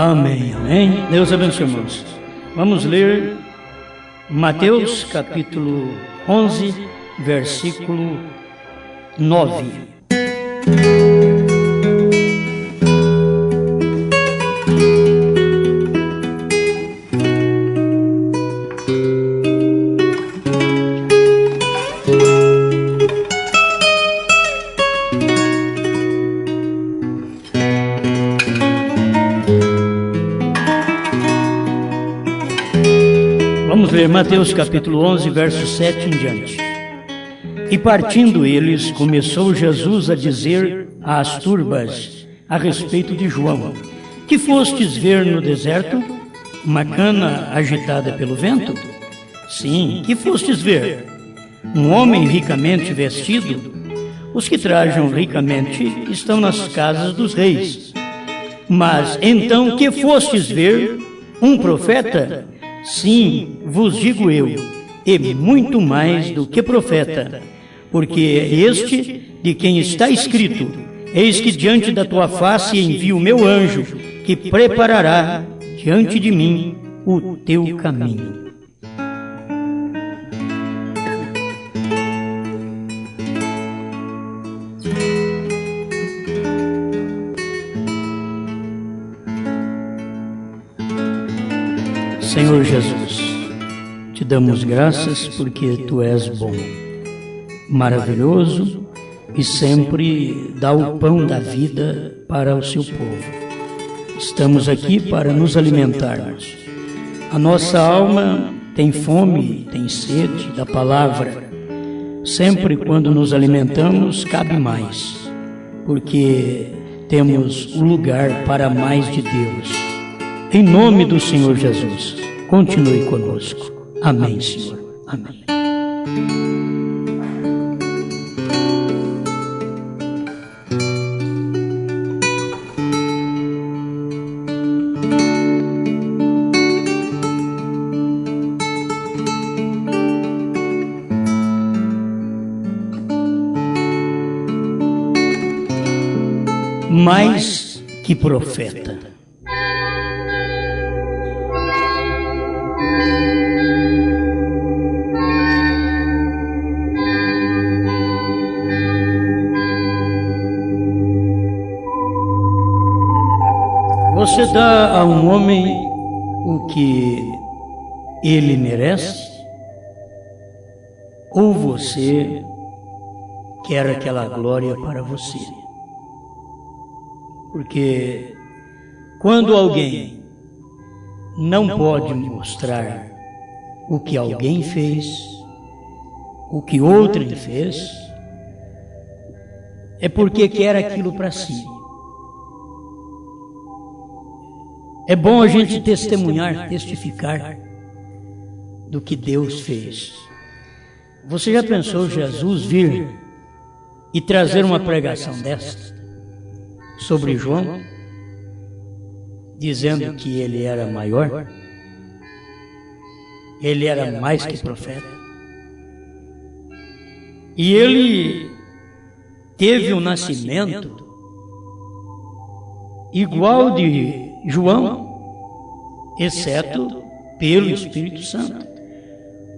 Amém, amém. Deus abençoe, irmãos. Vamos ler Mateus capítulo 11, versículo 9. Vamos ler Mateus capítulo 11, verso 7 em diante. E partindo eles, começou Jesus a dizer às turbas a respeito de João: que fostes ver no deserto? Uma cana agitada pelo vento? Sim, que fostes ver? Um homem ricamente vestido? Os que trajam ricamente estão nas casas dos reis. Mas então que fostes ver? Um profeta? Sim, vos digo eu, e muito mais do que profeta, porque é este de quem está escrito: eis que diante da tua face envio o meu anjo, que preparará diante de mim o teu caminho. Senhor Jesus, te damos graças porque Tu és bom, maravilhoso e sempre dá o pão da vida para o Seu povo. Estamos aqui para nos alimentarmos. A nossa alma tem fome, tem sede da palavra. Sempre quando nos alimentamos, cabe mais, porque temos o lugar para mais de Deus. Em nome do Senhor Jesus, continue conosco. Amém, Senhor. Amém. Mais que profeta. Você dá a um homem o que ele merece? Ou você quer aquela glória para você? Porque quando alguém não pode mostrar o que alguém fez, o que outrem fez, é porque quer aquilo para si. É bom a gente testemunhar, testificar do que Deus fez. Você já pensou Jesus vir e trazer uma pregação desta sobre João, dizendo que ele era maior? Ele era mais que profeta. E ele teve um nascimento igual de João, exceto pelo Espírito Santo.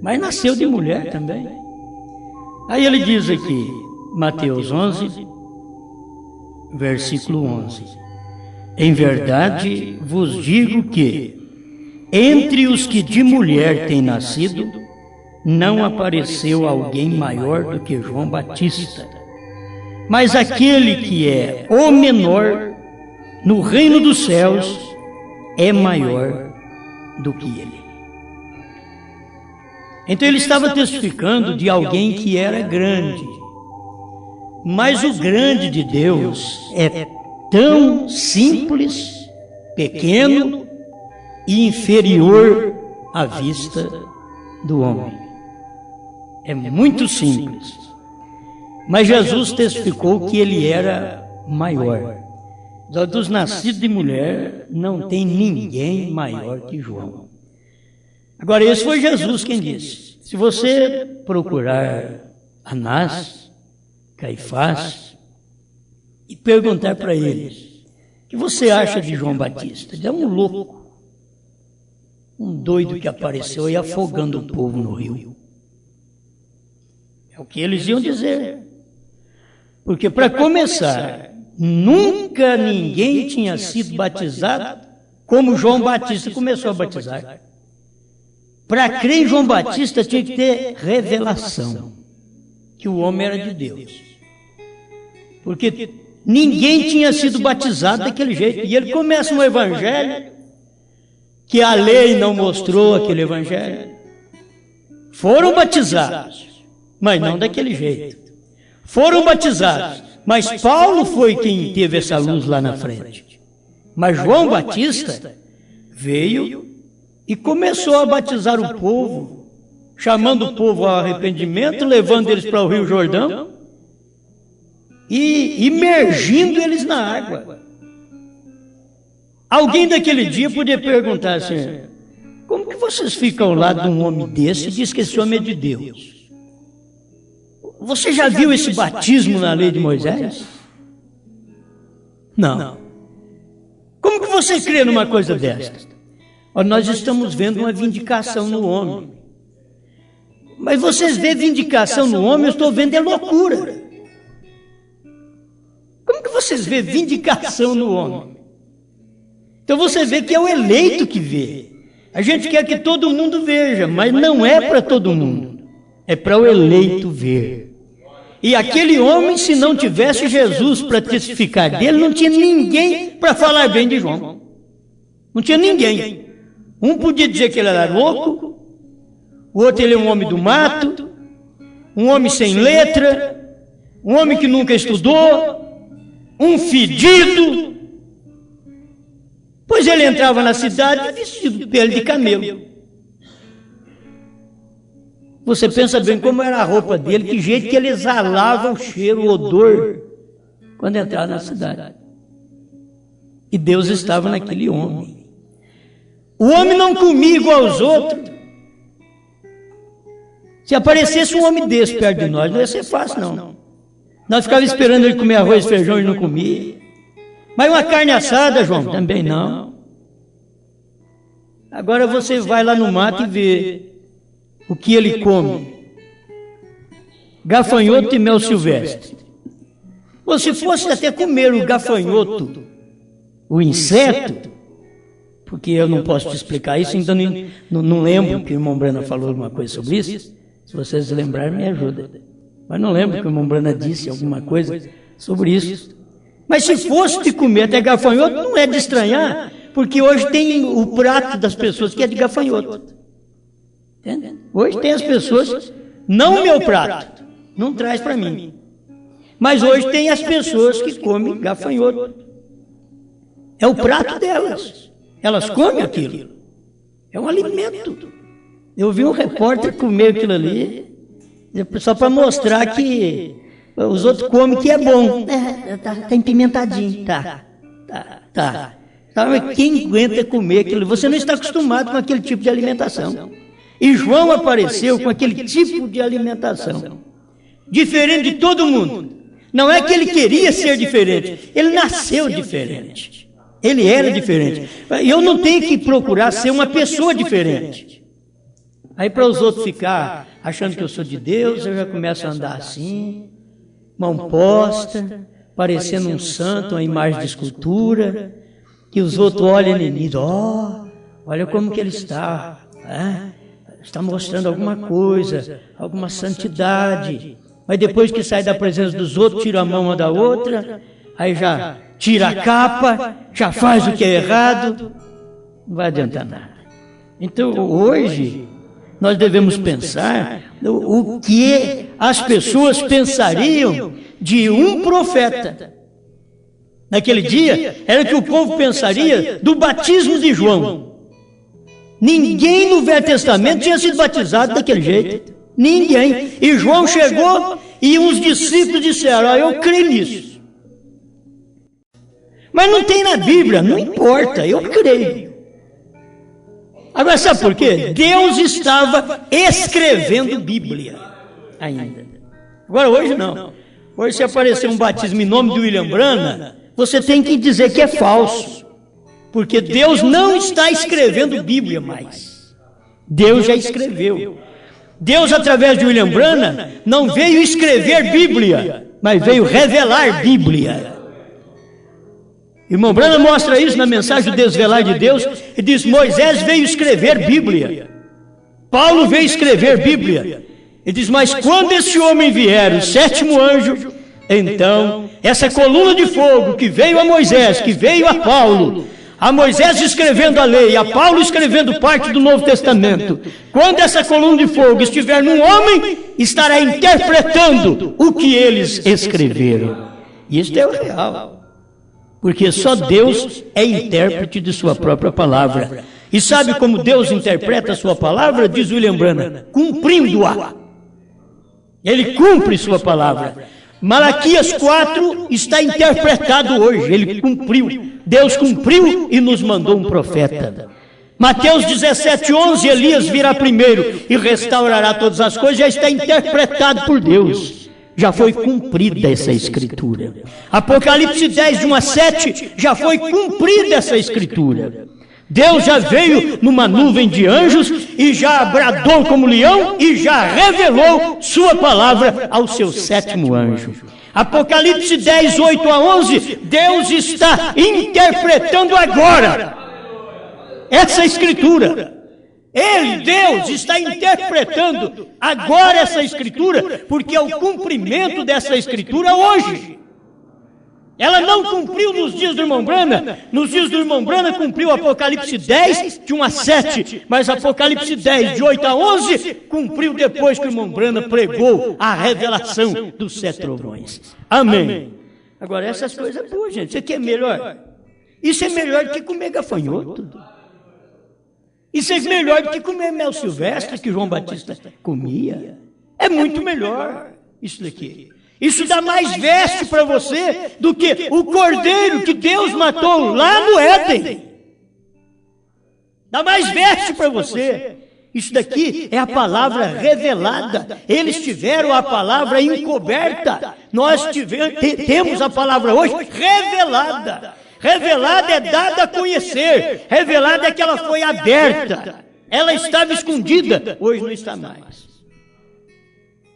Mas nasceu de mulher também. Aí ele diz aqui, Mateus 11, versículo 11: em verdade vos digo que, entre os que de mulher têm nascido, não apareceu alguém maior do que João Batista. Mas aquele que é o menor no reino dos céus é maior do que ele. Então ele estava testificando de alguém que era grande. Mas o grande de Deus é tão simples, pequeno e inferior à vista do homem. É muito simples. Mas Jesus testificou que ele era maior. Dos nascidos de mulher, não tem ninguém maior que João. Agora, esse foi Jesus quem disse. Se você procurar Anás, Caifás, e perguntar para eles que você acha de João Batista? Ele é um louco, um doido que apareceu aí afogando o povo no rio. É o que eles iam dizer. Porque, para começar, nunca ninguém tinha sido batizado como João Batista começou a batizar. Para crer em João Batista tinha que ter revelação, que o homem era de Deus. Porque ninguém tinha sido batizado daquele jeito. E ele começa um evangelho que a lei não mostrou aquele evangelho. Foram batizados, mas não daquele jeito. Foram batizados, mas Paulo foi quem teve essa luz lá na frente. Mas João Batista veio e começou a batizar o povo, chamando o povo ao arrependimento, levando eles para o Rio Jordão e imergindo eles na água. Alguém daquele dia podia perguntar assim: como que vocês ficam ao lado de um homem desse e diz que esse homem é de Deus? Você já viu esse batismo na lei de Moisés? Não. Como que você crê numa coisa desta? Nós estamos vendo uma vindicação no homem. Mas vocês veem vindicação no homem, eu estou vendo é loucura. Como que vocês veem vindicação no homem? Então você vê que é o eleito que vê. A gente quer que todo mundo veja, mas não é para todo mundo. É para o eleito ver. E aquele homem, se não tivesse Jesus para testificar dele, não tinha ninguém para falar bem de João. Não tinha ninguém. Um podia dizer que ele era louco, o outro ele é um homem do mato, um homem sem letra, um homem que nunca estudou, um fedido. Pois ele entrava na cidade vestido de pele de camelo. Você pensa bem como era a roupa dele, que jeito que ele exalava o cheiro, o odor, quando entrava na cidade. E Deus estava naquele homem. O homem não comia igual aos outros. Se aparecesse um homem desse perto de nós, não ia ser fácil, não. Nós ficávamos esperando ele comer arroz e feijão e não comia. Mas uma carne assada, João, também não. Agora você vai lá no mato e vê o que ele come: gafanhoto e mel silvestre. Ou se fosse até comer o gafanhoto, o inseto, porque eu não posso te explicar isso, então não lembro que o irmão Brana falou alguma coisa sobre isso. Se vocês lembrarem, me ajuda. Mas não lembro que o irmão Brana disse alguma coisa sobre isso. Mas se fosse de comer até gafanhoto, não é de estranhar, porque hoje tem o prato das pessoas que é de gafanhoto. Entende? Hoje tem as pessoas, não o meu prato, não traz para mim. Mas hoje tem as pessoas que comem gafanhoto. É o prato delas. Elas comem aquilo. É um alimento. Eu vi um repórter comer aquilo ali, só para mostrar que os outros comem que é bom. Tá empimentadinho. Tá. Mas quem aguenta comer aquilo? Você não está acostumado com aquele tipo de alimentação. E João apareceu com aquele tipo de alimentação, diferente de todo mundo. Não é que ele queria ser diferente, ele nasceu diferente. Ele era diferente. Eu não tenho que procurar ser uma pessoa diferente. Aí para os outros ficar achando que eu sou de Deus, eu já começo a andar assim, mão posta, parecendo um santo, uma imagem de escultura, que os outros olham em mim, olha como que ele está, está mostrando alguma coisa, alguma santidade. Mas depois que sai da presença dos outros, tira a mão uma da outra, aí já tira a capa, já faz o que é errado, não vai adiantar nada. Então hoje nós devemos pensar o que as pessoas pensariam de um profeta. Naquele dia era o que o povo pensaria do batismo de João. Ninguém no Velho Testamento tinha sido batizado daquele jeito. Ninguém. E João chegou e uns discípulos disseram: eu creio nisso. Mas não tem na Bíblia, não importa, eu creio. Agora sabe por quê? Deus estava escrevendo Bíblia ainda. Agora hoje não. Hoje se aparecer um batismo em nome de William Brana, você tem que dizer que é falso. Porque Deus não está escrevendo Bíblia mais. Deus já escreveu. Deus, através de William Branham, não veio escrever Bíblia, mas veio revelar Bíblia. Irmão Branham mostra isso na mensagem do Desvelar de Deus, e diz: Moisés veio escrever Bíblia, Paulo veio escrever Bíblia. Ele diz: mas quando esse homem vier, o sétimo anjo, então essa coluna de fogo que veio a Moisés, que veio a Paulo, a Moisés escrevendo a lei, a Paulo escrevendo parte do Novo Testamento, quando essa coluna de fogo estiver num homem, estará interpretando o que eles escreveram. E isso é o real, porque só Deus é intérprete de sua própria palavra. E sabe como Deus interpreta a sua palavra? Diz William Branham: cumprindo-a. Ele cumpre sua palavra. Malaquias 4 está interpretado hoje, ele cumpriu. Deus cumpriu e nos mandou um profeta. Mateus 17:11, Elias virá primeiro e restaurará todas as coisas, já está interpretado por Deus. Já foi cumprida essa escritura. Apocalipse 10:1-7, já foi cumprida essa escritura. Deus já veio numa nuvem de anjos e já bradou como leão e já revelou sua palavra ao seu sétimo anjo. Apocalipse 10:8-11, Deus está interpretando agora essa escritura. Ele, Deus, está interpretando agora essa escritura, porque é o cumprimento dessa escritura hoje. Ela não cumpriu nos dias do irmão Branham. Nos dias do irmão Branham cumpriu Apocalipse 10:1-7, mas Apocalipse 10:8-11 cumpriu depois que o irmão Branham pregou a revelação dos 7 trovões. Amém. Agora, essas coisas boas, gente, isso aqui é melhor. Isso é melhor do que comer gafanhoto. Isso é melhor do que comer mel silvestre que João Batista comia. É muito melhor isso daqui. Isso dá mais veste para você do que o cordeiro que Deus matou lá no Éden. Dá mais veste para você. Isso daqui é a palavra revelada. Eles tiveram a palavra encoberta. Nós temos a palavra hoje revelada. Revelada é dada a conhecer. Revelada é que ela foi aberta. Ela estava escondida. Hoje não está mais.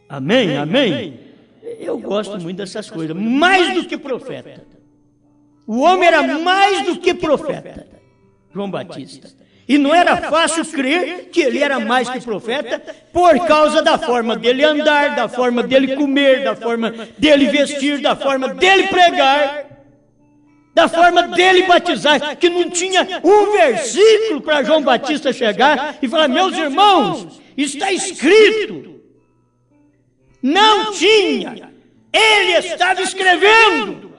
Amém? Amém? Eu gosto muito dessas coisas, mais do que profeta. O homem era mais do que profeta, João Batista. E não era fácil crer que ele era mais que profeta, por causa da forma dele andar, da forma dele comer, da forma dele vestir, da forma dele pregar, da forma dele batizar, que não tinha um versículo para João Batista chegar e falar: meus irmãos, está escrito. Não tinha. Ele estava escrevendo.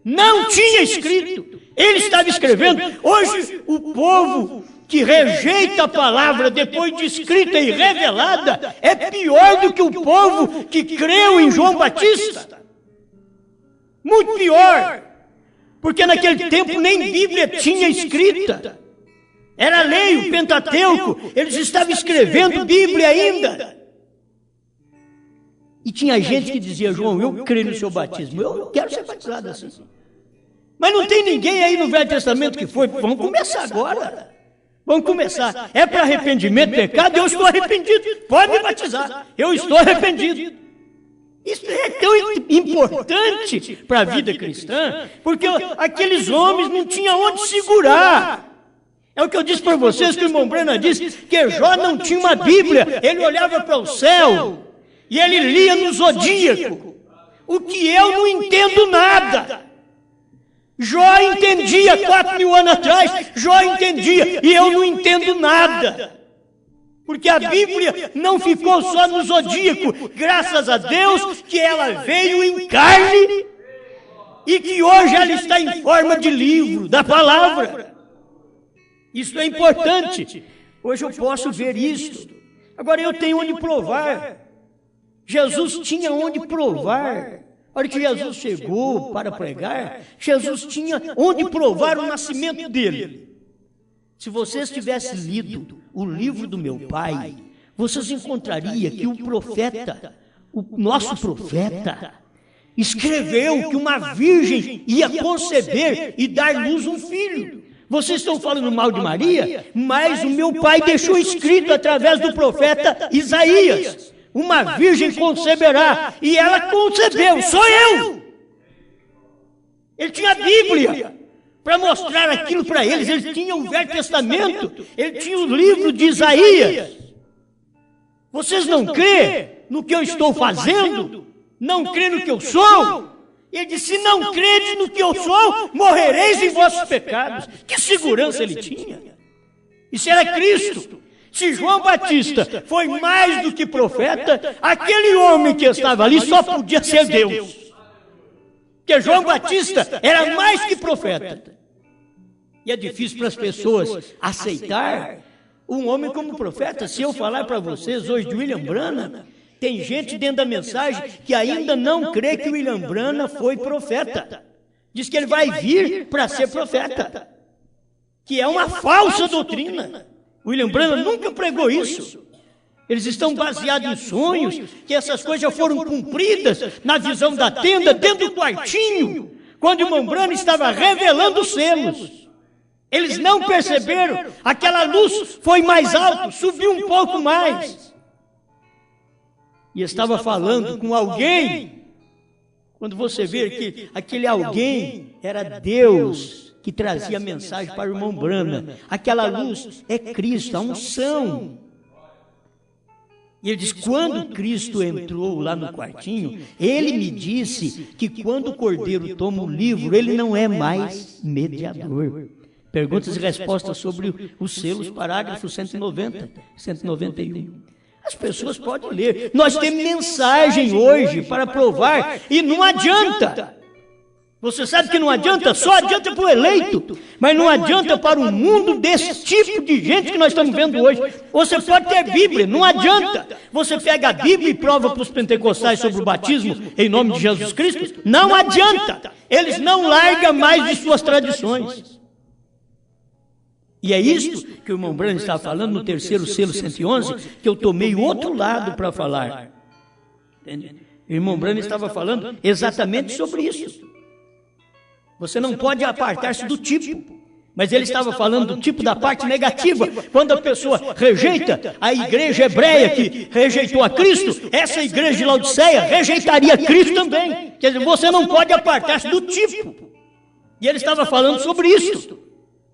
Não tinha escrito. Ele estava escrevendo. Hoje, o povo que rejeita a palavra depois de escrita e revelada é pior do que o povo que creu em João Batista. Muito pior. Porque naquele tempo nem Bíblia tinha escrita. Era lei, o Pentateuco. Eles estavam escrevendo Bíblia ainda. E tinha gente que dizia: João, eu creio no seu batismo, eu quero ser batizado assim. Mas não tem ninguém aí no Velho Testamento que foi. Vamos começar agora. Vamos começar. É para arrependimento, pecado? Eu estou arrependido. Pode me batizar. Eu estou arrependido. Isso é tão importante para a vida cristã, porque aqueles homens não tinham onde segurar. É o que eu disse para vocês, que o irmão Branham disse, que Jó não tinha uma Bíblia. Ele olhava para o céu e ele lia no zodíaco, o que eu não entendo nada. Jó entendia 4.000 anos atrás, Jó entendia, e eu não entendo nada. Porque a Bíblia não ficou só no zodíaco, graças a Deus que ela veio em carne e que hoje ela está em forma de livro, da palavra. Isso é importante. Hoje eu posso ver isso. Agora eu tenho onde provar. Jesus tinha onde provar. A hora que Jesus chegou para pregar, Jesus tinha onde provar o nascimento dele. Se vocês tivessem lido o livro do meu pai, vocês encontrariam que o profeta, o nosso profeta, escreveu que uma virgem ia conceber e dar luz a um filho. Vocês estão falando mal de Maria, mas o meu pai deixou escrito através do profeta Isaías: uma virgem conceberá, e ela concebeu, sou eu. Ele tinha a Bíblia para mostrar aquilo para eles. Ele tinha o Velho Testamento, ele tinha o livro de Isaías. Vocês não crêem no que eu estou fazendo? Não crêem no que eu sou? Ele disse: se não credes no que eu sou, morrereis em vossos pecados. Que segurança ele tinha! Isso era Cristo. Se João Batista foi mais do que profeta, aquele homem que estava ali só podia ser Deus. Porque João Batista era mais que profeta. E é difícil para as pessoas aceitar um homem como profeta. Se eu falar para vocês hoje de William Branham, tem gente dentro da mensagem que ainda não crê que William Branham foi profeta. Diz que ele vai vir para ser profeta, que é uma falsa doutrina. William Branham nunca pregou isso. Eles estão baseados em sonhos, que essas coisas já foram cumpridas na visão da tenda, dentro do quartinho, quando o irmão Branham estava revelando os selos. Eles não perceberam, aquela luz foi mais alta, subiu um pouco mais. E estava falando com alguém. Quando você vê que aquele alguém era Deus que trazia a mensagem para o irmão Branham, aquela luz é Cristo, a unção. E ele diz: quando Cristo entrou lá no quartinho, ele me disse que quando o Cordeiro toma o livro, ele não é mais mediador. Perguntas e respostas sobre os selos, parágrafo 190, 191. As pessoas podem ler. Nós temos mensagem hoje para provar e não adianta. Você sabe que não adianta? Só adianta para o eleito, mas não adianta para o mundo desse tipo de gente que nós estamos vendo hoje. Você pode ter Bíblia, não adianta. Você pega a Bíblia e prova para os pentecostais sobre o batismo em nome de Jesus Cristo, não adianta. Eles não largam mais de suas tradições. E é isso que o irmão Branham está falando no terceiro selo 111, que eu tomei o outro lado para falar. Entende? O irmão Branham estava falando exatamente sobre isso. Você não pode apartar-se do tipo. Mas ele estava falando do tipo da parte negativa. Quando a pessoa rejeita a igreja hebreia que rejeitou a Cristo, essa igreja de Laodiceia rejeitaria Cristo também. Quer dizer, você não pode apartar-se do tipo. E ele estava falando sobre isso.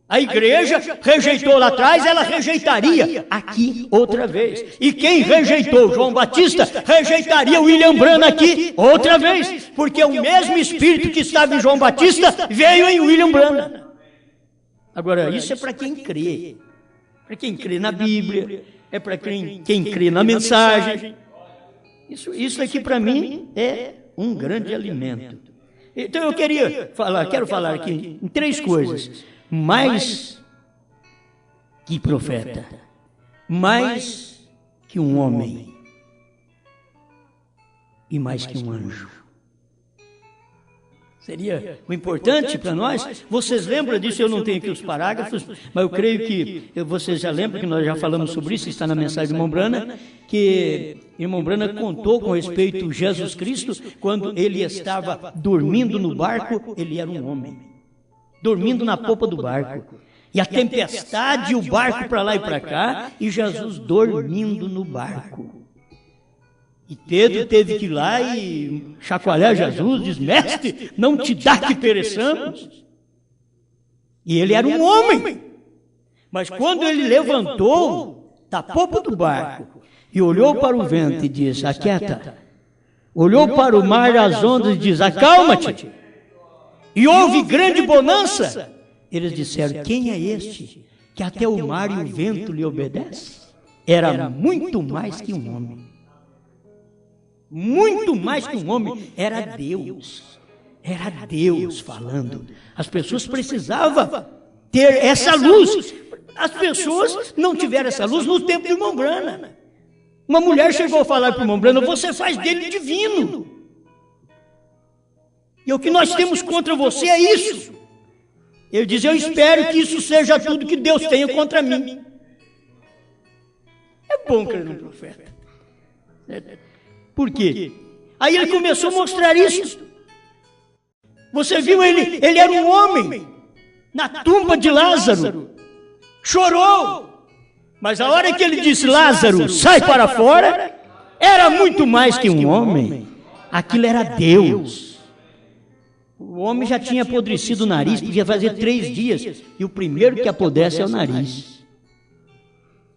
A igreja rejeitou lá atrás, ela rejeitaria aqui outra vez. E quem rejeitou João Batista, rejeitaria William Branham aqui outra vez. Porque o mesmo Espírito que estava em João Batista veio em William Branham. Agora, isso é para quem crê. Para quem crê na Bíblia, é para quem crê na mensagem. Isso aqui para mim é um grande alimento. Então eu quero falar aqui em três coisas. Mais que profeta, mais que um homem e mais que um anjo. Seria o importante para nós. Vocês lembram disso? Eu não tenho aqui os parágrafos, mas eu creio que vocês já lembram que nós já falamos sobre isso, está na mensagem do irmão Branham, que o irmão Branham contou com respeito a Jesus Cristo, quando ele estava dormindo no barco, ele era um homem. Dormindo na popa do barco, e a tempestade, o barco para lá e para cá, e Jesus dormindo no barco. E Pedro teve que ir lá e chacoalhar Jesus, diz: mestre, não te dá que pereçamos. E ele era um homem, mas quando ele levantou da popa do barco e olhou para o vento e diz: aquieta, olhou para o mar e as ondas e diz: acalma-te. E houve grande bonança. Eles disseram: quem é este que até o mar e o vento lhe obedecem? Era muito mais que um homem. Muito mais que um homem. Era Deus. Era Deus falando. As pessoas precisavam ter essa luz. As pessoas não tiveram essa luz no tempo do irmão Branham. Uma mulher chegou a falar para o irmão Branham: você faz dele divino. E o que nós temos contra você é isso. Ele diz: eu espero que isso seja tudo que Deus tenha contra mim. É bom crer num profeta. Por quê? Aí ele começou a mostrar isso. Você viu ele era um homem na tumba de Lázaro. Chorou. Mas a hora que ele disse, Lázaro, sai para fora, era muito mais que um homem. Aquilo era Deus. O homem já tinha apodrecido o nariz, podia fazer 3 dias. E o primeiro que apodrece é o nariz.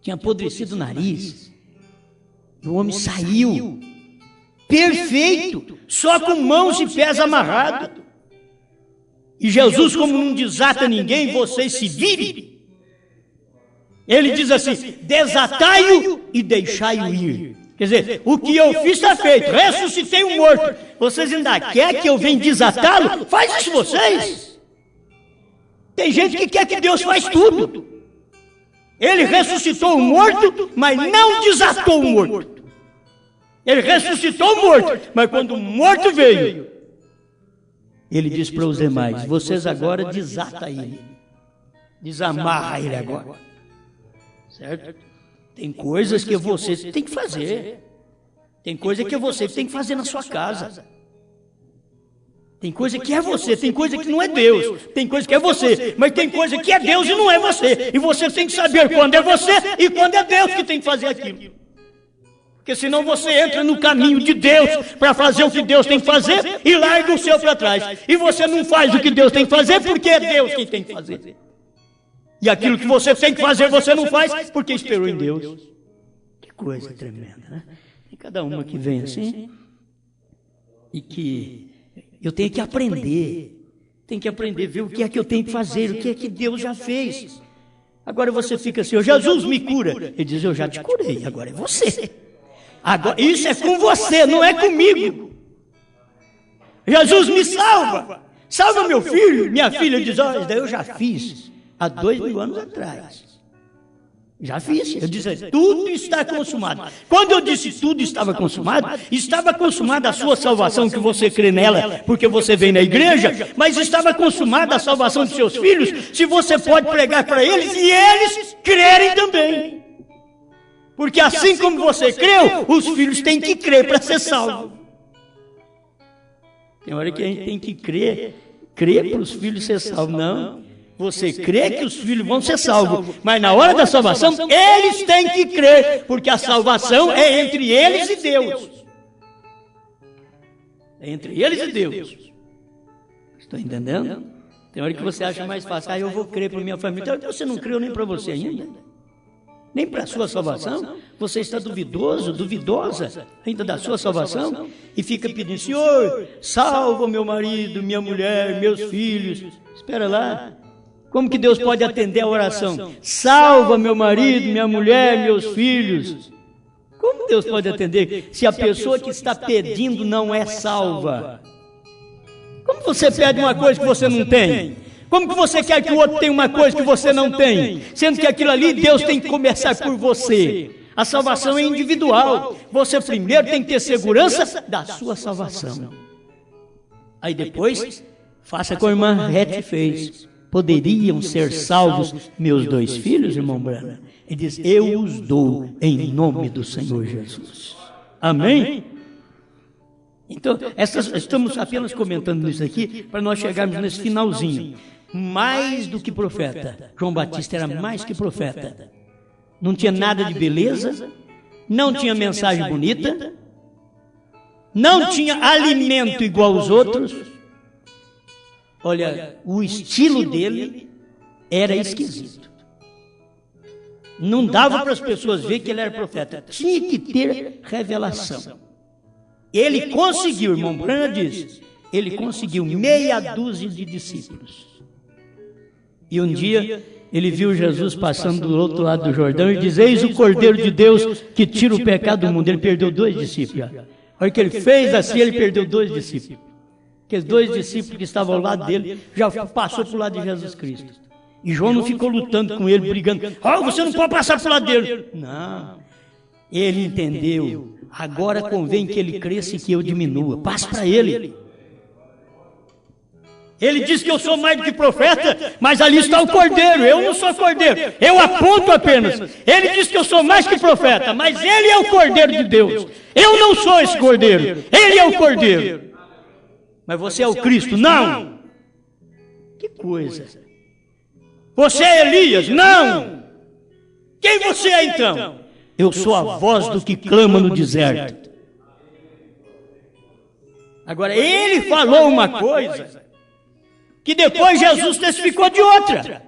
Tinha apodrecido o nariz. E o homem saiu. Perfeito. Só com mãos e pés amarrados. E Jesus, como não desata ninguém, vocês se virem. Ele diz assim, desatai-o e deixai-o ir. Quer dizer, o que eu fiz está feito, ressuscitei um morto. Vocês ainda querem que eu venha desatá-lo? Faz isso vocês. Tem gente que quer que Deus faz tudo. Ele ressuscitou o morto, mas não desatou o morto. Ele ressuscitou o morto, mas quando o morto veio, ele disse para os demais, vocês agora desatam ele. Desamarra ele agora. Certo? Tem coisas que você tem que fazer. Tem coisa que você tem que fazer na sua casa. Tem coisa que é você, tem coisa que não é Deus. Tem coisa que é você, mas tem coisa que é Deus e não é você. E você tem que saber quando é você e quando é Deus que tem que fazer aquilo. Porque senão você entra no caminho de Deus para fazer o que Deus tem que fazer e larga o seu para trás. E você não faz o que Deus tem que fazer porque é Deus quem tem que fazer. E aquilo que você tem que fazer, você não faz porque esperou em Deus. Que coisa tremenda, né? E cada uma que vem assim, e que eu tenho que aprender. Tenho que aprender, ver o que é que eu tenho que fazer, o que é que Deus já fez. Agora você fica assim, Jesus me cura. Ele diz, eu já te curei, agora é você. Agora, isso é com você, não é comigo. Jesus me salva. Salva meu filho. Minha filha diz, olha, eu já fiz. Há 2000 anos atrás. Já fiz. Eu disse, tudo está consumado. Quando eu disse tudo estava consumada a sua salvação, que você crê nela, porque você vem na igreja, mas estava consumada a salvação de seus filhos, se você pode pregar para eles e eles crerem também. Porque assim como você creu, os filhos têm que crer para ser salvo. Tem hora que a gente tem que crer para os filhos ser salvos. Não. Você crê que os filhos vão ser salvos, mas na hora da salvação, eles têm que crer, porque a salvação é entre eles e Deus. É entre eles e Deus. Estão entendendo? Tem hora que você acha mais fácil, eu vou crer para minha família. Então você não creu nem para você ainda, nem para a sua salvação. Você está duvidosa ainda da sua salvação, e fica pedindo, Senhor, salva meu marido, minha mulher, meus filhos. Espera lá. Como que Deus pode atender a oração? Salva meu marido, minha mulher, meus filhos. Como Deus pode atender se a pessoa que está pedindo não é salva? Como você pede uma coisa que você não tem? Como que você quer que o outro tenha uma coisa que você não tem? Sendo que aquilo ali, Deus tem que começar por você. A salvação é individual. Você primeiro tem que ter segurança da sua salvação. Aí depois, faça como a irmã Rete fez. Poderiam ser salvos meus 2 filhos, irmão Brana? Ele diz, eu os dou em nome do Senhor Jesus. Amém? Então, estamos apenas comentando isso aqui para nós chegarmos nesse finalzinho. Mais do que profeta. João Batista era mais que profeta. Não tinha nada de beleza, não tinha mensagem bonita, não tinha alimento igual aos outros. Olha, o estilo dele era esquisito. Não dava para as pessoas ver que ele era profeta. Tinha que ter revelação. Ele conseguiu, irmão Brana diz, ele conseguiu meia dúzia de discípulos. E um dia ele viu Jesus passando do outro lado do Jordão e diz, eis o Cordeiro de Deus que tira o pecado do mundo. Ele perdeu 2 discípulos. A hora que ele fez assim, ele perdeu 2 discípulos. Aqueles 2 discípulos que estavam ao lado dele, já passou para o lado de Jesus Cristo. E João não ficou lutando com ele, brigando. Você não pode passar para o lado dele. Não. Ele entendeu. Agora convém que ele cresça e que eu diminua. Passe para ele. Ele diz que eu sou mais do que profeta, mas ali está o Cordeiro. Eu não sou Cordeiro. Eu aponto apenas. Ele diz que eu sou mais que profeta, mas ele é o Cordeiro de Deus. Eu não sou esse Cordeiro. Ele é o Cordeiro. Mas você é o Cristo. Não! Que coisa! Você é Elias? Não! Quem você é então? Eu sou a voz do que clama no deserto. Agora, ele falou uma coisa que depois Jesus testificou de outra.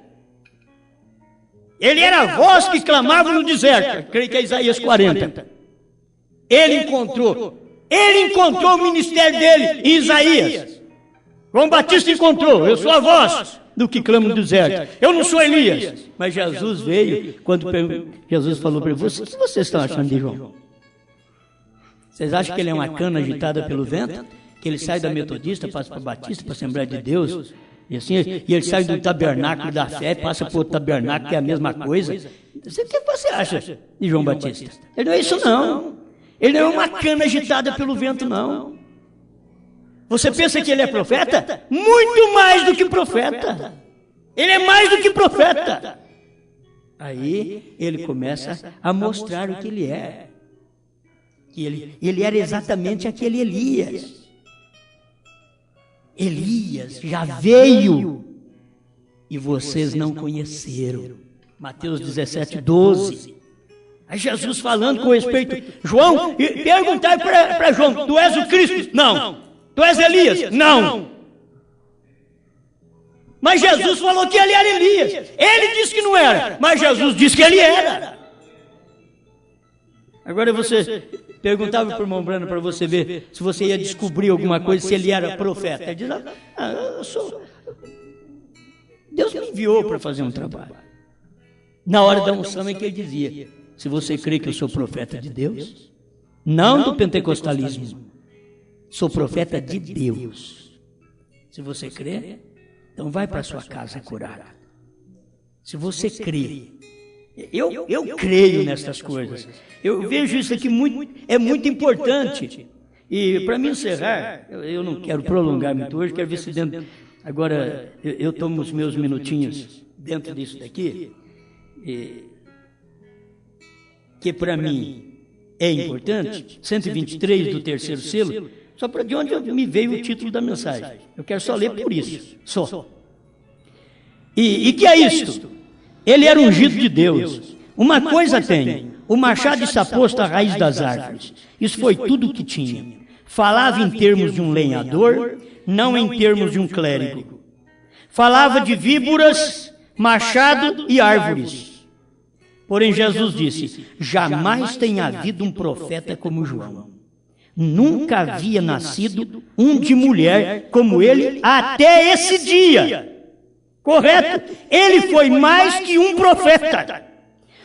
Ele era a voz que clamava no deserto. Creio que é Isaías 40. Ele encontrou o ministério dele em Isaías. João Batista encontrou, eu sou a voz do que clama no deserto. Eu não sou Elias. Mas Jesus veio, quando Jesus falou para ele, o que vocês estão achando de João? Vocês acham que ele é uma cana agitada pelo vento? Que ele sai da Metodista, passa para Batista, para a Assembleia de Deus, e assim, e ele sai do tabernáculo da fé, passa para o tabernáculo, que é a mesma coisa. O que você acha de João Batista? Ele não é isso não. Ele não é uma cana agitada pelo vento, não. Você pensa que ele é profeta? Muito mais do que profeta. Ele é mais do que profeta. Aí ele começa a mostrar o que ele é. Que ele era exatamente aquele Elias. Elias já veio e vocês não conheceram. Mateus 17, 12. Aí Jesus falando com respeito, João, perguntai para João, tu és o Cristo? Não. Tu és Elias? Não. Mas Jesus falou que ele era Elias. Ele disse que não era, mas Jesus disse que ele era. Agora você perguntava para o irmão Brano para você ver se você ia descobrir alguma coisa, se ele era profeta. Ele diz, eu sou... Deus me enviou para fazer um trabalho. Na hora da unção é que ele dizia, se você crê que eu sou profeta de Deus, não do pentecostalismo, sou profeta de Deus. Se você crê, então vai para sua casa curada. Se você crê, eu creio nestas coisas. Eu vejo isso aqui é muito importante. E para me encerrar, eu não quero prolongar muito hoje, quero ver se dentro... Agora, eu tomo os meus minutinhos dentro disso daqui, que para mim é importante, 123 do terceiro selo, só para de onde me veio o título da mensagem. Eu quero só ler por isso, só. E que é isto? Ele era ungido de Deus. Uma coisa tem, o machado está posto à raiz das árvores. Isso foi tudo o que tinha. Falava em termos de um lenhador, não em termos de um clérigo. Falava de víboras, machado e árvores. Porém Jesus disse, jamais tem havido um profeta como João. Nunca havia nascido um de mulher como ele até esse dia. Correto? Ele foi mais que um profeta.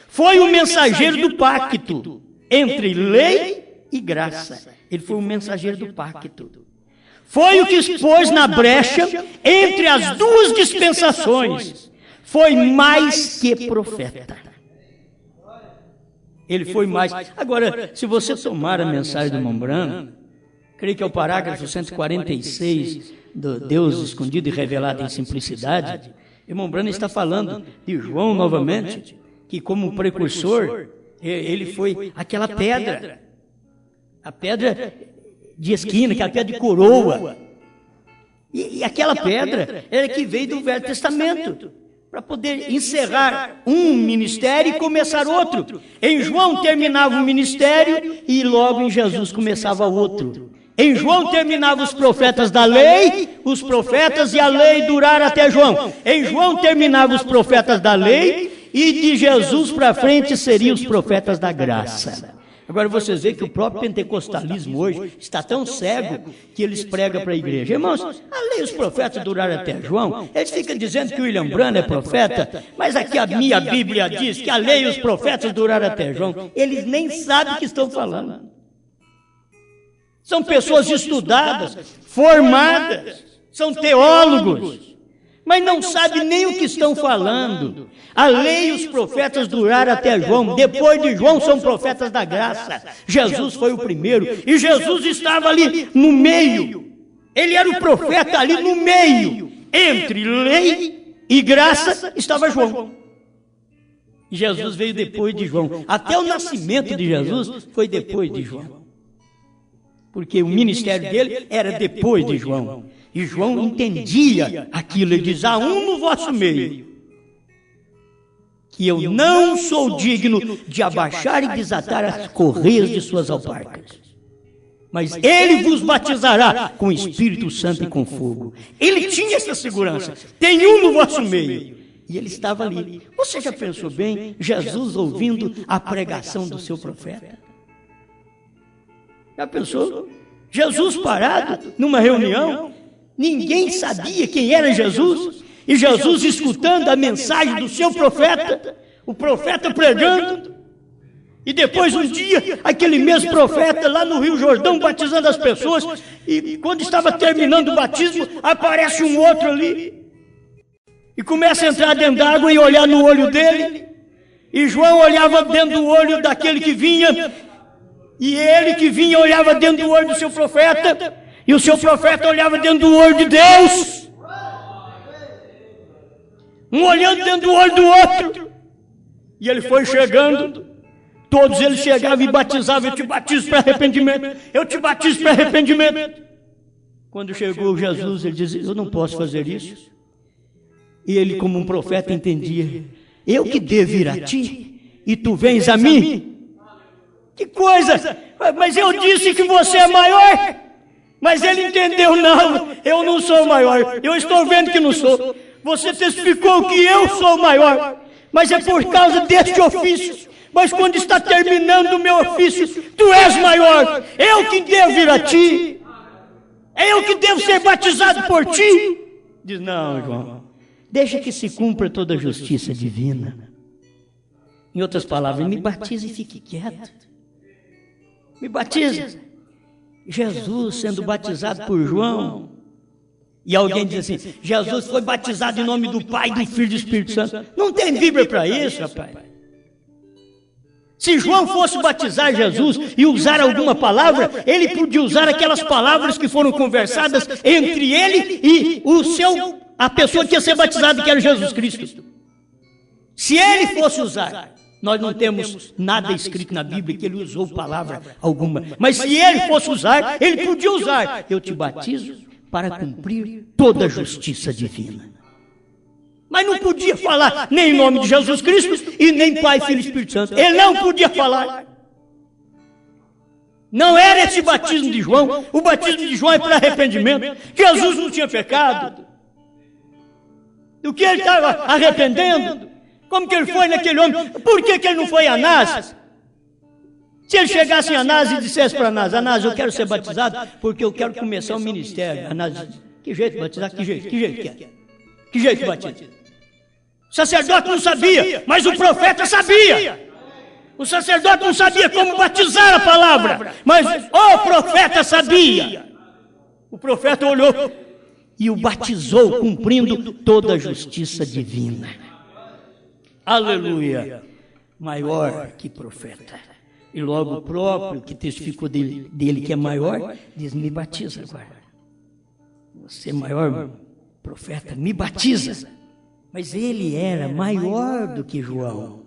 Foi o mensageiro do pacto entre lei e graça. Ele foi o mensageiro do pacto. Foi o que expôs na brecha entre as duas dispensações. Foi mais que profeta. Ele foi mais. Agora, se você tomar a mensagem do irmão Brano, creio que é o parágrafo 146 do Deus escondido e revelado em simplicidade, irmão Brano está falando de João novamente, que como precursor, ele foi aquela pedra, a pedra de esquina, aquela pedra de coroa, e aquela pedra era que veio do Velho Testamento, para poder encerrar um ministério e começar outro. Em João terminava um ministério e logo em Jesus começava outro. Em João terminava os profetas da lei, os profetas e a lei duraram até João. Em João terminava os profetas da lei e de Jesus para frente seriam os profetas da graça. Agora vocês veem que o próprio pentecostalismo hoje está tão cego que eles pregam para a igreja. Irmãos, a lei e os profetas duraram até João. Eles ficam dizendo que o William Branham é profeta, mas aqui a minha Bíblia diz que a lei e os profetas duraram até João. Eles nem sabem o que estão falando. São pessoas estudadas, formadas, são teólogos, mas não sabem nem o que estão falando. A lei e os profetas duraram até João. Depois de João são profetas da graça. Jesus foi o primeiro. E Jesus estava ali no meio. Ele era o profeta ali no meio. Entre lei e graça estava João. E Jesus veio depois de João. Até o nascimento de Jesus foi depois de João. Porque o ministério dele era depois de João. E João entendia aquilo, ele diz: há um no vosso meio, que eu não sou digno de abaixar e desatar as correias de suas alparcas. Mas ele vos batizará com o Espírito Santo e com fogo. Ele tinha essa segurança. Tem um no vosso meio. E ele estava ali. Você já pensou bem, Jesus ouvindo a pregação do seu profeta? Já pensou? Jesus parado numa reunião, ninguém sabia quem era Jesus, e Jesus escutando a mensagem do seu profeta, o profeta pregando. E depois um dia, aquele mesmo profeta lá no Rio Jordão batizando as pessoas, e quando estava terminando o batismo, aparece um outro ali, e começa a entrar dentro d'água e olhar no olho dele, e João olhava dentro do olho daquele que vinha, e ele que vinha olhava dentro do olho do seu profeta, e o seu profeta olhava dentro do olho de Deus, um olhando dentro do olho do outro, e ele foi chegando. Todos eles chegavam e batizavam: eu te batizo para arrependimento, eu te batizo para arrependimento. Quando chegou Jesus, ele disse: eu não posso fazer isso. E ele, como um profeta, entendia: eu que devo ir a ti, e tu vens a mim? Que coisa! Mas eu disse que você é maior. Mas ele entendeu: não, eu não sou maior, eu estou vendo que não sou. Você testificou que eu sou maior, mas é por causa deste ofício. Mas quando está terminando o meu ofício, tu és maior. Eu que devo vir a ti. Eu que devo ser batizado por ti. Diz: não, João, deixa que se cumpra toda a justiça divina. Em outras palavras, me batize e fique quieto. Me batize. Jesus sendo batizado por João. E alguém diz assim: Jesus foi batizado em nome do Pai, do Filho e do Espírito Santo. Não tem Bíblia para isso, rapaz. Se João fosse batizar Jesus e usar alguma palavra, ele podia usar aquelas palavras que foram conversadas entre ele e a pessoa que ia ser batizada, que era Jesus Cristo. Se ele fosse usar, nós não temos nada escrito na Bíblia que ele usou palavra alguma, mas se ele fosse usar, ele podia usar: eu te batizo para cumprir toda a justiça divina. Mas não podia falar nem em nome de Jesus Cristo e nem Pai, Filho e Espírito Santo. Ele não podia falar. Não era esse batismo de João. O batismo de João é para arrependimento. Jesus não tinha pecado. Do que ele estava arrependendo? Como que ele foi naquele homem? Por que ele não foi a Anás? Se ele chegasse em Anás e dissesse para Anás: Anás, eu quero ser batizado porque eu quero começar o ministério. Anás disse: que jeito de batizar? Que jeito que é? Que jeito de batiza? O sacerdote não sabia, mas o profeta sabia. O sacerdote não sabia como batizar a palavra, mas o profeta sabia. O profeta olhou e o batizou, cumprindo toda a justiça divina. Aleluia! Maior que profeta. E logo o próprio que testificou dele que é maior, diz: me batiza agora. Você é maior profeta, me batiza. Mas ele era maior do que João.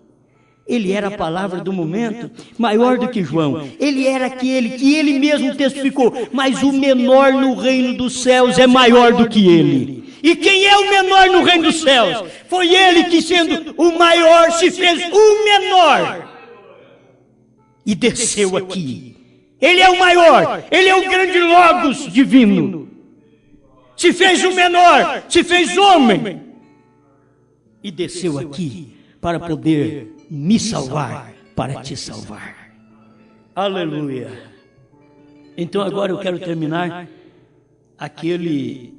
Ele era a palavra do momento, maior do que João. Ele era aquele que ele mesmo testificou: mas o menor no reino dos céus é maior do que ele. E quem é o menor no reino dos céus? Foi ele que, sendo o maior, se fez o menor e desceu aqui. Ele é o maior, ele é o grande Logos divino. Se fez o menor, se fez homem e desceu aqui para poder me salvar, para te salvar. Aleluia. Então agora eu quero terminar. Aquele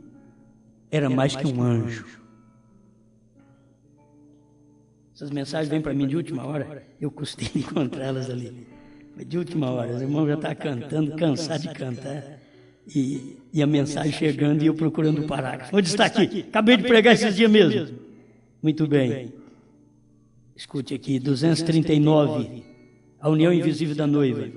era mais que um anjo. Essas mensagens vêm para mim de última hora. Eu custei encontrá-las ali. De última hora, os irmãos já estão cantando, cansados de cantar. E a mensagem chegando e eu procurando o parágrafo. Onde está aqui? Acabei de pregar esses dias mesmo. Muito bem. Escute aqui, 239, a união invisível da noiva.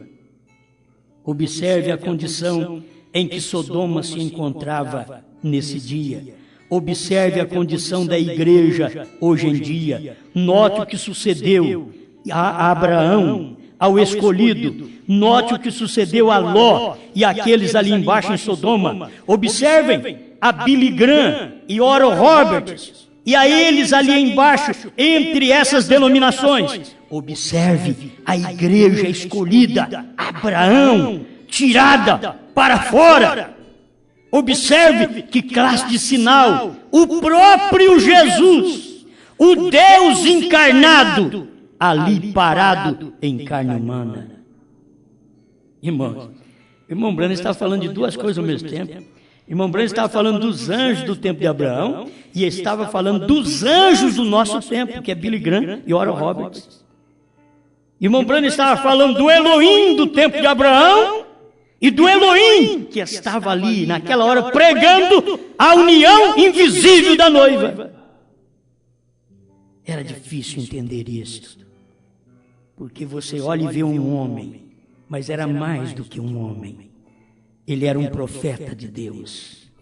Observe a condição em que Sodoma se encontrava nesse dia. Observe a condição da igreja hoje em dia. Note o que sucedeu a Abraão, ao escolhido. Note o que sucedeu a Ló e aqueles ali embaixo em Sodoma. Observem a Billy Graham e Oral Roberts, e a eles ali embaixo, entre essas denominações. Observe a igreja escolhida, Abraão, tirada para fora. Observe que classe de sinal, o próprio Jesus, o Deus encarnado, ali parado em carne humana. Irmãos, irmão Branham está falando de duas coisas ao mesmo tempo. Irmão Branham estava falando dos anjos do tempo de Abraão e estava falando dos anjos do nosso tempo, que é Billy Graham e Oral Roberts. Irmão Branham estava falando do Elohim do tempo de Abraão e do Elohim que estava ali naquela hora pregando a união invisível da noiva. Era difícil entender isso, porque você olha e vê um homem, mas era mais do que um homem. Ele era um profeta de Deus.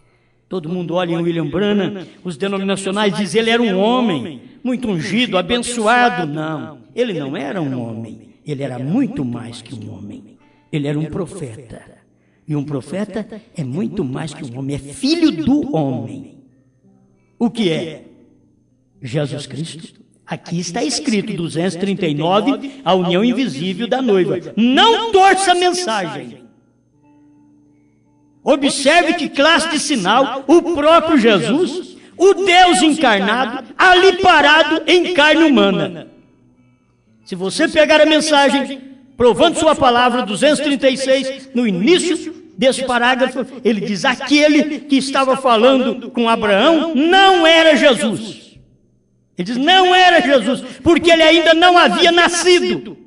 Todo mundo olha em William Branham, os denominacionais dizem ele era um homem, muito ungido, abençoado. Não, ele não era um homem, ele era muito mais que um homem. Ele era um profeta. E um profeta é muito mais que um homem, é filho do homem. O que é? Jesus Cristo. Aqui está escrito, 239, a união invisível da noiva. Não torça a mensagem. Observe que classe de sinal, o próprio Jesus, o Deus encarnado, ali parado em carne humana. Se você pegar a mensagem, provando sua palavra, 236, no início desse parágrafo, ele diz, aquele que estava falando com Abraão não era Jesus. Ele diz, não era Jesus, porque ele ainda não havia nascido.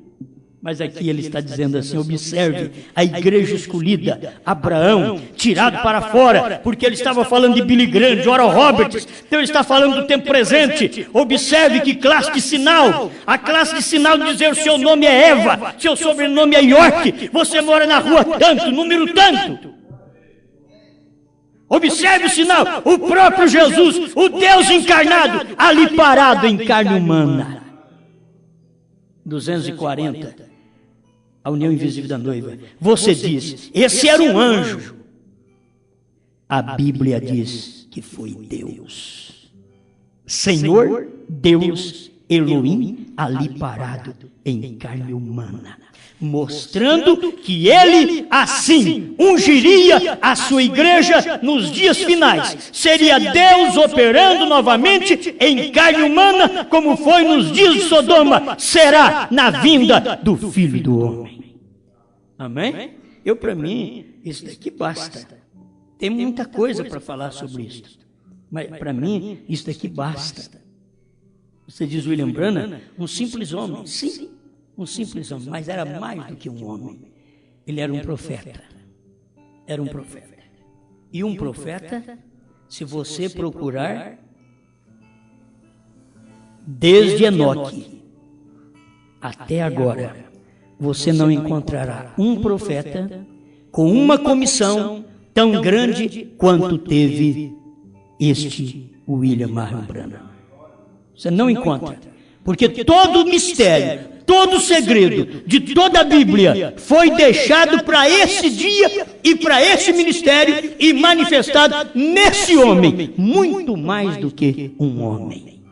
Mas aqui ele está dizendo assim, observe a igreja escolhida, Abraão, tirado para fora, porque ele estava falando de Billy Graham, de Oral Roberts, então ele está falando do tempo presente. Observe que classe de sinal, a classe de sinal de dizer o seu nome é Eva, seu sobrenome é York, você mora na rua tanto, número tanto. Observe o sinal, o próprio Jesus, o Deus encarnado, ali parado em carne humana. 240. A união invisível da noiva. Você diz, esse era um anjo. A Bíblia diz que foi Deus. Senhor, Deus, Elohim, ali parado em carne humana. Mostrando que ele, assim, ungiria a sua igreja nos dias finais. Seria Deus operando novamente em carne humana, como foi nos dias de Sodoma. Será na vinda do Filho do Homem. Amém? Para mim, isso daqui basta. Tem muita coisa para falar sobre isso. Mas, para mim, isso daqui basta. Você diz William Branham, um simples homem. Sim, um simples homem, mas era mais do que um homem. Ele era um profeta. Era um profeta. E um profeta, se você procurar, desde Enoque até agora, você não encontrará um profeta com uma comissão tão grande quanto teve este William Marion Branham. Você não encontra. Porque todo o mistério, todo o segredo de toda a Bíblia foi deixado para esse dia e para esse ministério e manifestado nesse homem, muito mais do que um homem.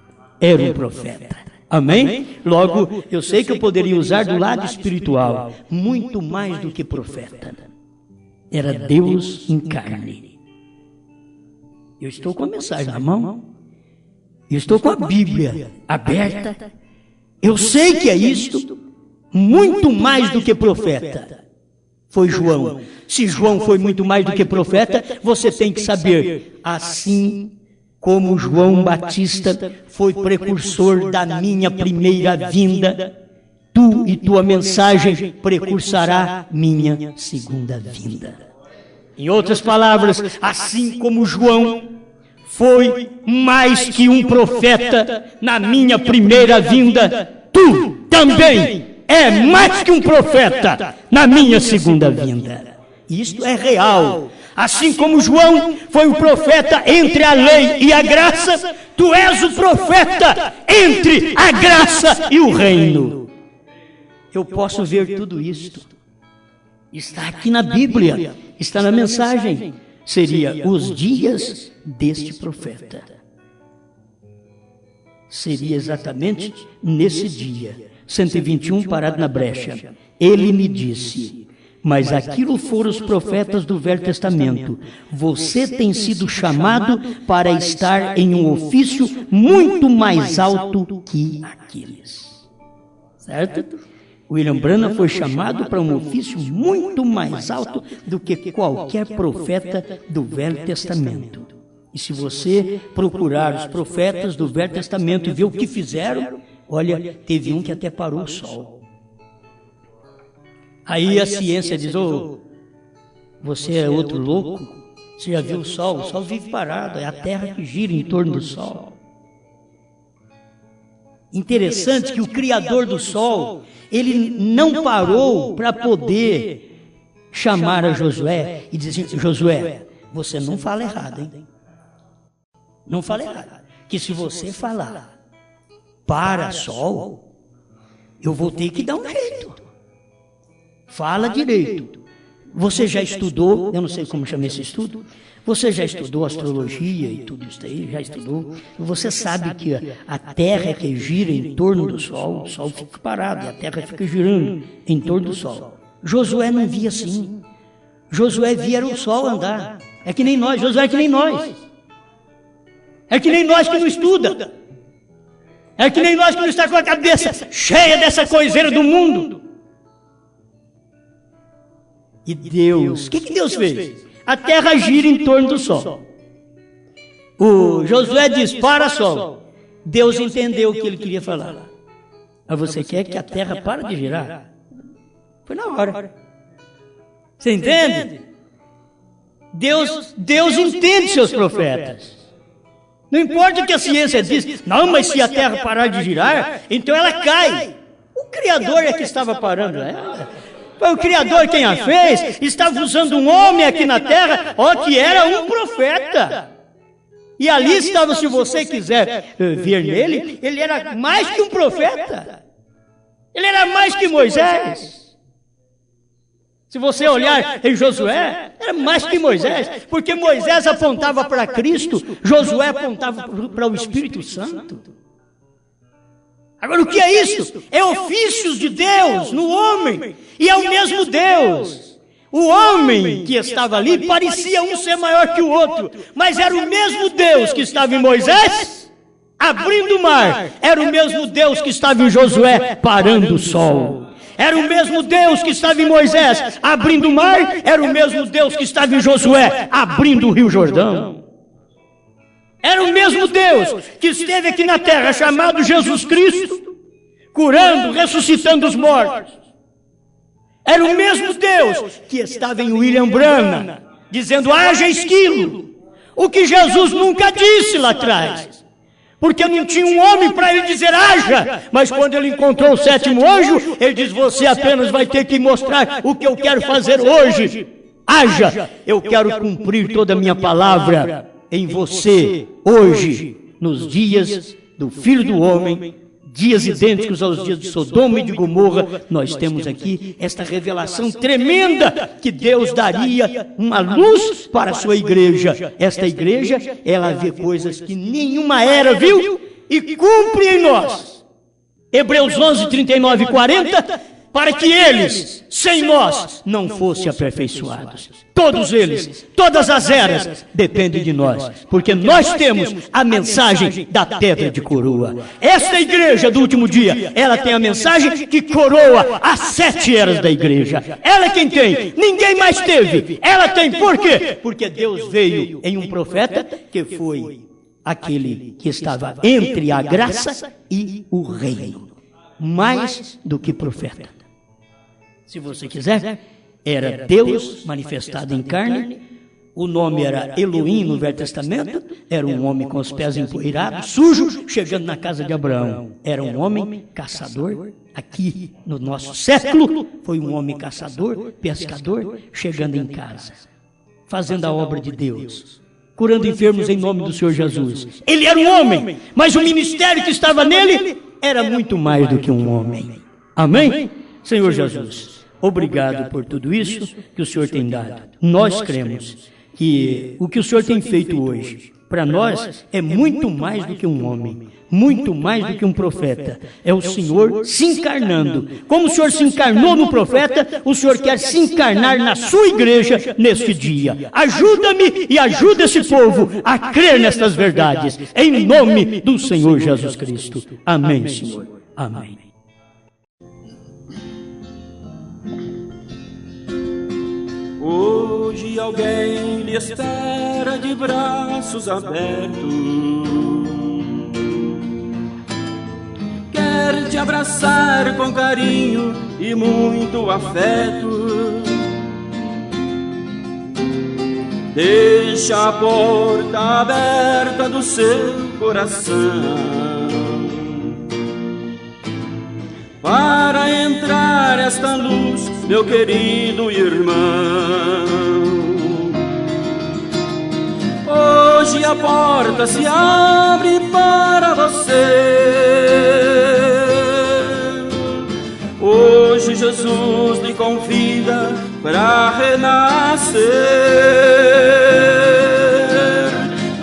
Era um profeta. Amém? Logo, eu sei que eu poderia usar do lado espiritual, muito mais do que profeta. Era Deus em carne. Eu estou com a mensagem na mão. Eu estou com a Bíblia aberta. Eu sei que é isto, muito mais do que profeta. Foi João. Se João foi muito mais do que profeta, você tem que saber, assim como João Batista foi precursor da minha primeira vinda, tu e tua mensagem precursará minha segunda vinda. Em outras palavras, assim como João foi mais que um profeta na minha primeira vinda, tu também é mais que um profeta na minha segunda vinda. Isto é real. Assim como João foi o profeta entre a lei e a graça, tu és o profeta entre a graça e o reino. Eu posso ver tudo isto. Está aqui na Bíblia, está na mensagem. seria os dias deste profeta. Seria exatamente nesse dia, 121, parado na brecha. Ele me disse: mas aquilo foram os profetas do Velho Testamento. Você tem sido chamado para estar em um ofício muito mais alto que aqueles. Certo? William Branham foi chamado para um ofício muito mais alto do que qualquer profeta do Velho Testamento. E se você procurar os profetas do Velho Testamento e ver o que fizeram, olha, teve um que até parou o sol. Aí a ciência diz: ô, você é outro louco? Você já viu o sol? O sol vive parado, é a terra que gira em torno do sol. Interessante que o Criador do sol, ele não parou para poder chamar a Josué e dizer: Josué, você não fala errado, hein? Não fala errado. Que se você falar para sol, eu vou ter que dar um jeito. Fala direito. Você já estudou, eu não sei como chama esse estudo, você já estudou astrologia e tudo isso aí, já estudou. Você sabe que a Terra é que gira em torno do Sol, o Sol fica parado e a Terra fica girando em torno do Sol. Josué não via assim. Josué via o Sol andar. É que nem nós, Josué é que nem nós. É que nem nós que não estuda. É que nem nós que não está com a cabeça cheia dessa coiseira do mundo. E Deus, o que Deus fez? A terra gira em torno do sol. O Josué diz: para sol. Deus entendeu o que ele queria falar. Mas você quer que a terra pare de girar? Foi na hora. Você entende? Deus entende seus profetas. Não importa o que a ciência diz. Não, mas se a terra parar de girar, então ela cai. O Criador é que estava parando ela. Foi o Criador quem a fez. Estava usando um homem aqui na terra, que era um profeta. E ali estava, se você quiser ver nele, ele era mais que um profeta. Ele era mais que Moisés. Se você olhar em Josué, era mais que Moisés, porque Moisés apontava para Cristo, Josué apontava para o Espírito Santo. Agora, o que é isso? É ofícios de Deus no homem, e é o mesmo Deus. O homem que estava ali parecia um ser maior que o outro, mas era o mesmo Deus que estava em Moisés, abrindo o mar, era o mesmo Deus que estava em Josué, parando o sol. Era o mesmo Deus que estava em Moisés, abrindo o mar, era o mesmo Deus que estava em Josué, abrindo o Rio Jordão. Era o mesmo Deus que esteve aqui na terra, chamado Jesus Cristo, curando, ressuscitando os mortos. Era o mesmo Deus que estava em William Branham, dizendo: haja esquilo. O que Jesus nunca disse lá atrás. Porque não tinha um homem para ele dizer haja, mas quando ele encontrou o sétimo anjo, ele diz: você apenas vai ter que mostrar o que eu quero fazer hoje. Haja, eu quero cumprir toda a minha palavra em você, hoje, nos dias do Filho do Homem, dias idênticos aos dias de Sodoma e de Gomorra. Nós temos aqui esta revelação tremenda que Deus daria uma luz para a sua igreja. Esta igreja, ela vê coisas que nenhuma era viu e cumpre em nós. Hebreus 11, 39 e 40, para que eles, sem nós, não fossem aperfeiçoados. Todos eles, todas as eras, dependem de nós, porque nós temos a mensagem da pedra de coroa. Esta igreja do último dia, ela tem a mensagem que coroa as 7 eras da igreja. Ela é quem tem, ninguém mais teve. Ela tem, por quê? Porque Deus veio em um profeta que foi aquele que estava entre a graça e o reino. Mais do que profeta. Se você quiser, era Deus manifestado em carne, o nome era Elohim no Velho Testamento, era um homem com os pés empoeirados, sujo, chegando na casa de Abraão. Era um homem caçador, aqui no nosso século, foi um homem caçador, pescador, chegando em casa, fazendo a obra de Deus, curando enfermos em nome do Senhor Jesus. Ele era um homem, mas o ministério que estava nele era muito mais do que um homem. Amém? Senhor Jesus, obrigado por tudo isso que o Senhor tem dado. Nós cremos que o que o Senhor tem feito hoje, para nós, é muito mais do que um homem, muito mais do que um profeta. É o Senhor se encarnando. Como o Senhor se encarnou no profeta, o Senhor quer se encarnar na sua igreja neste dia. Ajuda-me e ajuda esse povo a crer nestas verdades, em nome do Senhor Jesus Cristo. Amém, Senhor. Amém. Hoje alguém lhe espera de braços abertos, quer te abraçar com carinho e muito afeto. Deixa a porta aberta do seu coração para entrar esta luz, meu querido irmão. Hoje a porta se abre para você. Hoje Jesus lhe convida para renascer.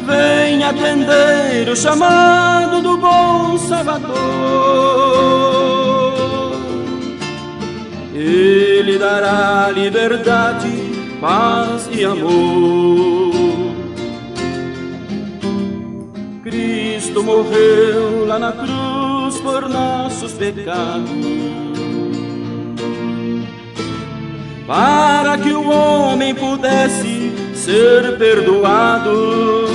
Vem atender o chamado do bom Salvador. Ele dará liberdade, paz e amor. Cristo morreu lá na cruz por nossos pecados, para que o homem pudesse ser perdoado.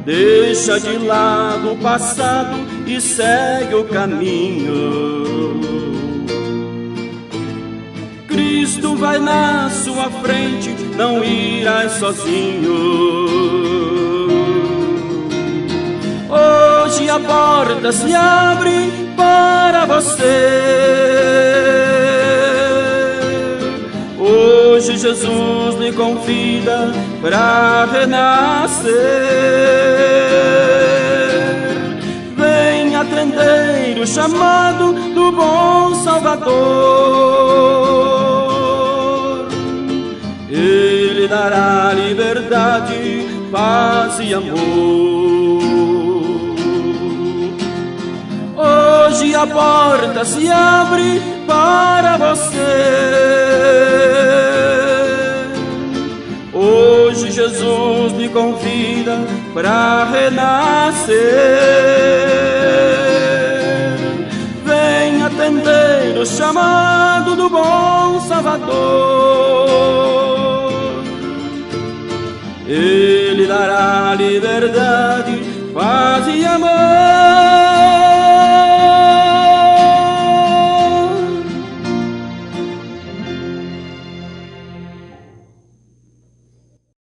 Deixa de lado o passado e segue o caminho. Cristo vai na sua frente, não irás sozinho. Hoje a porta se abre para você. Hoje Jesus lhe convida para renascer. Vem atender o chamado do bom Salvador. Ele dará liberdade, paz e amor. Hoje a porta se abre para você. Hoje Jesus lhe convida para renascer. Vem atender o chamado do bom Salvador. Ele dará liberdade,